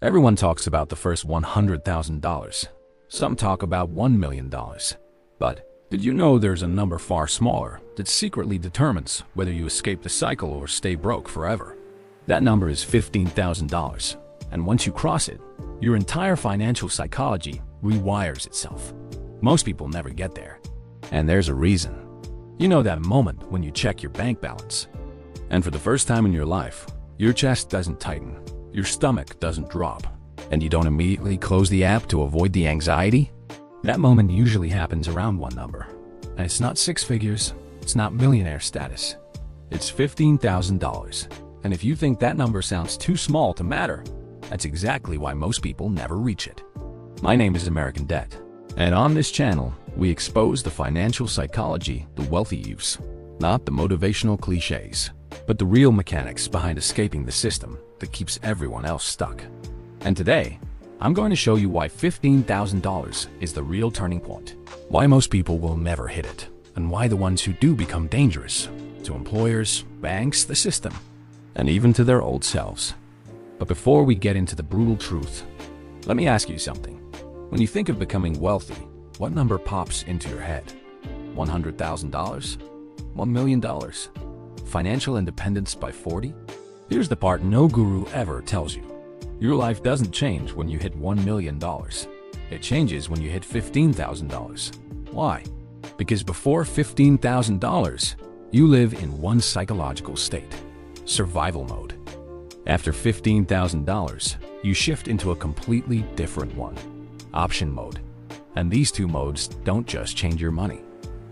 Everyone talks about the first $100,000. Some talk about $1 million. But did you know there's a number far smaller that secretly determines whether you escape the cycle or stay broke forever? That number is $15,000. And once you cross it, your entire financial psychology rewires itself. Most people never get there. And there's a reason. You know that moment when you check your bank balance, and for the first time in your life, your chest doesn't tighten, your stomach doesn't drop, and you don't immediately close the app to avoid the anxiety? That moment usually happens around one number. And it's not six figures, it's not millionaire status. It's $15,000. And if you think that number sounds too small to matter, that's exactly why most people never reach it. My name is American Debt, and on this channel, we expose the financial psychology the wealthy use, not the motivational cliches, but the real mechanics behind escaping the system that keeps everyone else stuck. And today, I'm going to show you why $15,000 is the real turning point, why most people will never hit it, and why the ones who do become dangerous to employers, banks, the system, and even to their old selves. But before we get into the brutal truth, let me ask you something. When you think of becoming wealthy, what number pops into your head? $100,000? $1 million? Financial independence by 40? Here's the part no guru ever tells you. Your life doesn't change when you hit $1 million. It changes when you hit $15,000. Why? Because before $15,000, you live in one psychological state: survival mode. After $15,000, you shift into a completely different one: option mode. And these two modes don't just change your money.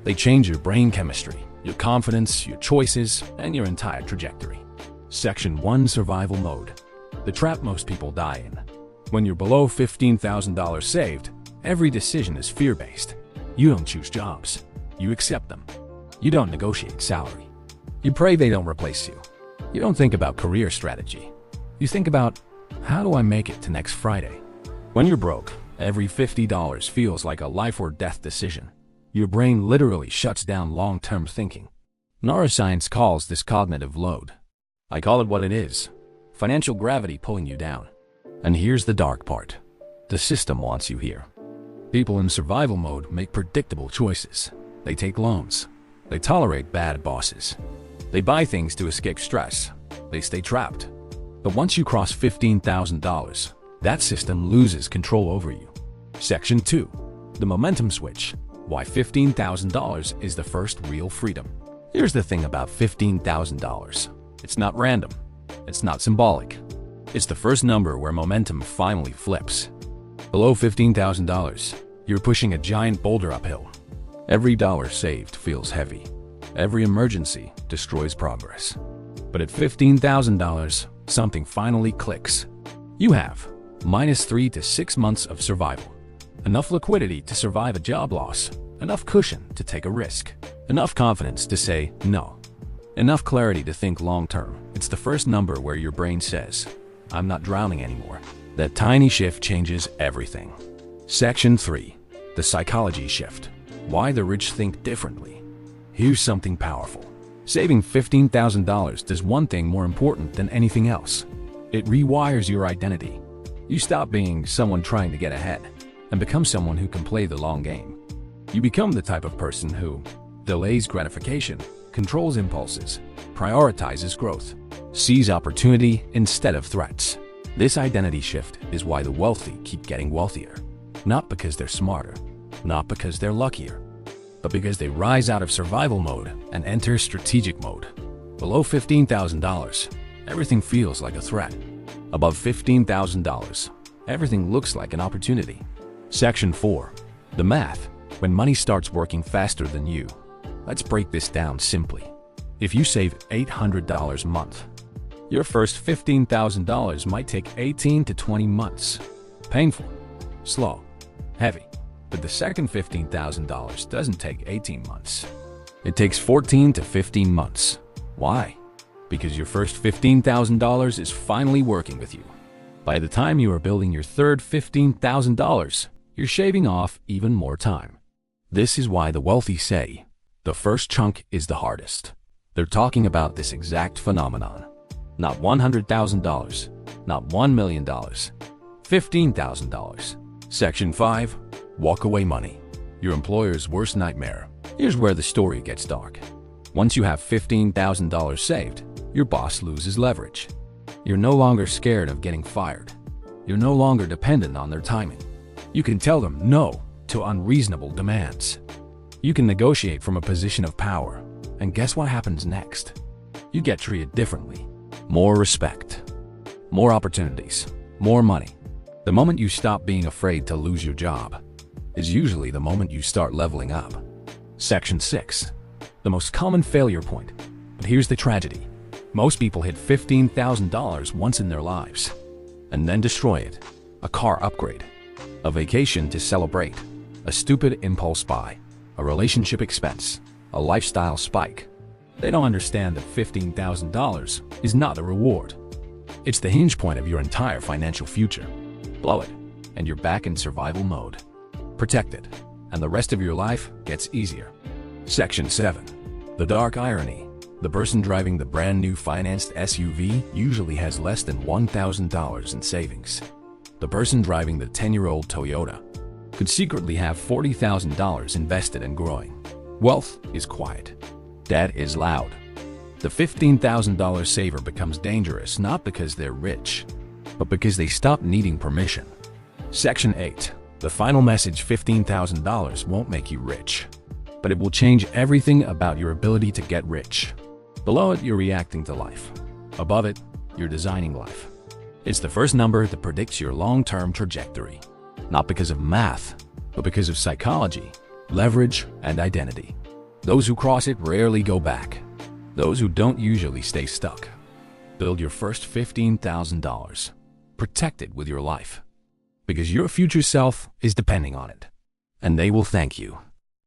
They change your brain chemistry, your confidence, your choices, and your entire trajectory. Section 1: Survival Mode. The trap most people die in. When you're below $15,000 saved, every decision is fear-based. You don't choose jobs. You accept them. You don't negotiate salary. You pray they don't replace you. You don't think about career strategy. You think about, how do I make it to next Friday? When you're broke, every $50 feels like a life or death decision. Your brain literally shuts down long-term thinking. Neuroscience calls this cognitive load. I call it what it is: financial gravity pulling you down. And here's the dark part. The system wants you here. People in survival mode make predictable choices. They take loans. They tolerate bad bosses. They buy things to escape stress. They stay trapped. But once you cross $15,000, that system loses control over you. Section 2: The Momentum Switch. Why $15,000 is the first real freedom. Here's the thing about $15,000. It's not random. It's not symbolic. It's the first number where momentum finally flips. Below $15,000, you're pushing a giant boulder uphill. Every dollar saved feels heavy. Every emergency destroys progress. But at $15,000, something finally clicks. You have -3 to 6 months of survival. Enough liquidity to survive a job loss. Enough cushion to take a risk. Enough confidence to say no. Enough clarity to think long-term. It's the first number where your brain says, I'm not drowning anymore. That tiny shift changes everything. Section 3: The Psychology Shift. Why the rich think differently. Here's something powerful. Saving $15,000 does one thing more important than anything else. It rewires your identity. You stop being someone trying to get ahead and become someone who can play the long game. You become the type of person who delays gratification, controls impulses, prioritizes growth, sees opportunity instead of threats. This identity shift is why the wealthy keep getting wealthier. Not because they're smarter, not because they're luckier, but because they rise out of survival mode and enter strategic mode. Below $15,000, everything feels like a threat. Above $15,000, everything looks like an opportunity. Section 4: The Math. When money starts working faster than you. Let's break this down simply. If you save $800 a month, your first $15,000 might take 18 to 20 months. Painful, slow, heavy. But the second $15,000 doesn't take 18 months. It takes 14 to 15 months. Why? Because your first $15,000 is finally working with you. By the time you are building your third $15,000, you're shaving off even more time. This is why the wealthy say, the first chunk is the hardest. They're talking about this exact phenomenon. Not $100,000, not $1 million, $15,000. Section 5. Walk-away money. Your employer's worst nightmare. Here's where the story gets dark. Once you have $15,000 saved, your boss loses leverage. You're no longer scared of getting fired. You're no longer dependent on their timing. You can tell them no to unreasonable demands. You can negotiate from a position of power. And guess what happens next? You get treated differently. More respect. More opportunities. More money. The moment you stop being afraid to lose your job is usually the moment you start leveling up. Section 6. The most common failure point. But here's the tragedy. Most people hit $15,000 once in their lives and then destroy it. A car upgrade, a vacation to celebrate, a stupid impulse buy, a relationship expense, a lifestyle spike. They don't understand that $15,000 is not a reward. It's the hinge point of your entire financial future. Blow it, and you're back in survival mode. Protect it, and the rest of your life gets easier. Section 7. The dark irony. The person driving the brand new financed SUV usually has less than $1,000 in savings. The person driving the 10-year-old Toyota could secretly have $40,000 invested and growing. Wealth is quiet. Debt is loud. The $15,000 saver becomes dangerous not because they're rich, but because they stop needing permission. Section 8. The final message. $15,000 won't make you rich, but it will change everything about your ability to get rich. Below it, you're reacting to life. Above it, you're designing life. It's the first number that predicts your long-term trajectory, not because of math, but because of psychology, leverage, and identity. Those who cross it rarely go back. Those who don't usually stay stuck. Build your first $15,000. Protect it with your life, because your future self is depending on it, and they will thank you.